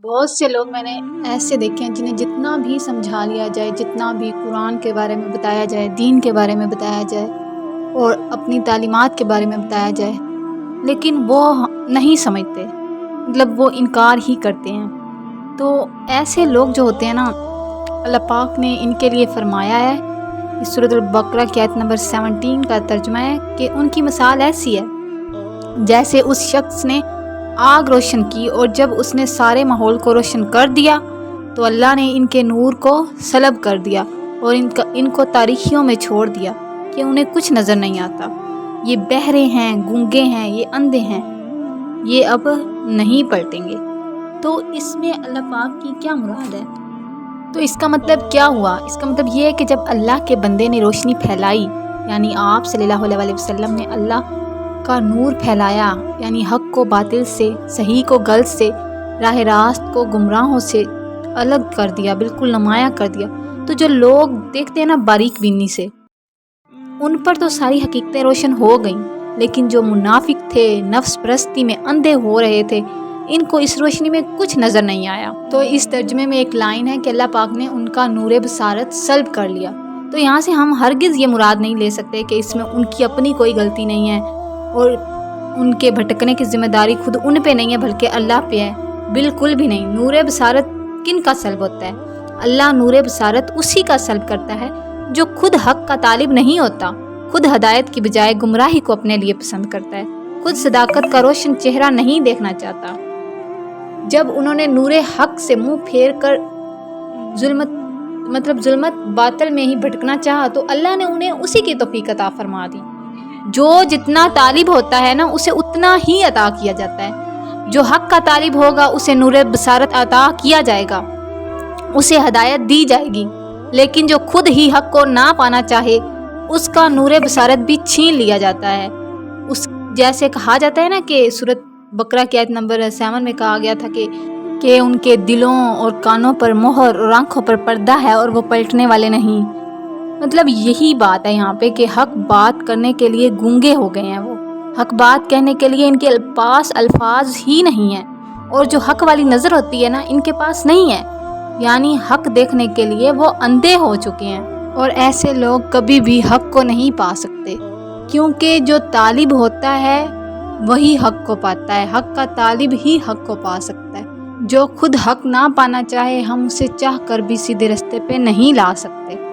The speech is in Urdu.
بہت سے لوگ میں نے ایسے دیکھے ہیں جنہیں جتنا بھی سمجھا لیا جائے، جتنا بھی قرآن کے بارے میں بتایا جائے، دین کے بارے میں بتایا جائے اور اپنی تعلیمات کے بارے میں بتایا جائے، لیکن وہ نہیں سمجھتے، مطلب وہ انکار ہی کرتے ہیں۔ تو ایسے لوگ جو ہوتے ہیں نا، اللہ پاک نے ان کے لیے فرمایا ہے، اس سورۃ البقرہ کی آیت نمبر 17 کا ترجمہ ہے کہ ان کی مثال ایسی ہے جیسے اس شخص نے آگ روشن کی اور جب اس نے سارے ماحول کو روشن کر دیا تو اللہ نے ان کے نور کو سلب کر دیا اور ان کو تاریکیوں میں چھوڑ دیا کہ انہیں کچھ نظر نہیں آتا۔ یہ بہرے ہیں، گونگے ہیں، یہ اندھے ہیں، یہ اب نہیں پلٹیں گے۔ تو اس میں اللہ پاک کی کیا مراد ہے؟ تو اس کا مطلب کیا ہوا؟ اس کا مطلب یہ ہے کہ جب اللہ کے بندے نے روشنی پھیلائی، یعنی آپ صلی اللہ علیہ وسلم نے اللہ کا نور پھیلایا، یعنی حق کو باطل سے، صحیح کو غلط سے، راہ راست کو گمراہوں سے الگ کر دیا، بالکل نمایاں کر دیا، تو جو لوگ دیکھتے ہیں نا باریک بینی سے، ان پر تو ساری حقیقتیں روشن ہو گئیں، لیکن جو منافق تھے، نفس پرستی میں اندھے ہو رہے تھے، ان کو اس روشنی میں کچھ نظر نہیں آیا۔ تو اس ترجمے میں ایک لائن ہے کہ اللہ پاک نے ان کا نور بصارت سلب کر لیا۔ تو یہاں سے ہم ہرگز یہ مراد نہیں لے سکتے کہ اس میں ان کی اپنی کوئی غلطی نہیں ہے اور ان کے بھٹکنے کی ذمہ داری خود ان پہ نہیں ہے بلکہ اللہ پہ ہے، بالکل بھی نہیں۔ نور بصارت کن کا سلب ہوتا ہے؟ اللہ نور بصارت اسی کا سلب کرتا ہے جو خود حق کا طالب نہیں ہوتا، خود ہدایت کی بجائے گمراہی کو اپنے لیے پسند کرتا ہے، خود صداقت کا روشن چہرہ نہیں دیکھنا چاہتا۔ جب انہوں نے نور حق سے منہ پھیر کر ظلمت باطل میں ہی بھٹکنا چاہا تو اللہ نے انہیں اسی کی توفیق عطا فرما دی۔ جو جتنا طالب ہوتا ہے نا اسے اتنا ہی عطا کیا جاتا ہے۔ جو حق کا طالب ہوگا اسے نور بصارت عطا کیا جائے گا، اسے ہدایت دی جائے گی، لیکن جو خود ہی حق کو نہ پانا چاہے اس کا نور بصارت بھی چھین لیا جاتا ہے۔ جیسے کہا جاتا ہے نا کہ سورۃ بقرہ کی آیت نمبر 7 میں کہا گیا تھا کہ ان کے دلوں اور کانوں پر مہر اور آنکھوں پر پردہ ہے اور وہ پلٹنے والے نہیں۔ مطلب یہی بات ہے یہاں پہ کہ حق بات کرنے کے لیے گونگے ہو گئے ہیں، وہ حق بات کہنے کے لیے ان کے پاس الفاظ ہی نہیں ہیں، اور جو حق والی نظر ہوتی ہے نا ان کے پاس نہیں ہے، یعنی حق دیکھنے کے لیے وہ اندھے ہو چکے ہیں۔ اور ایسے لوگ کبھی بھی حق کو نہیں پا سکتے، کیونکہ جو طالب ہوتا ہے وہی حق کو پاتا ہے، حق کا طالب ہی حق کو پا سکتا ہے۔ جو خود حق نہ پانا چاہے ہم اسے چاہ کر بھی سیدھے رستے پہ نہیں لا سکتے۔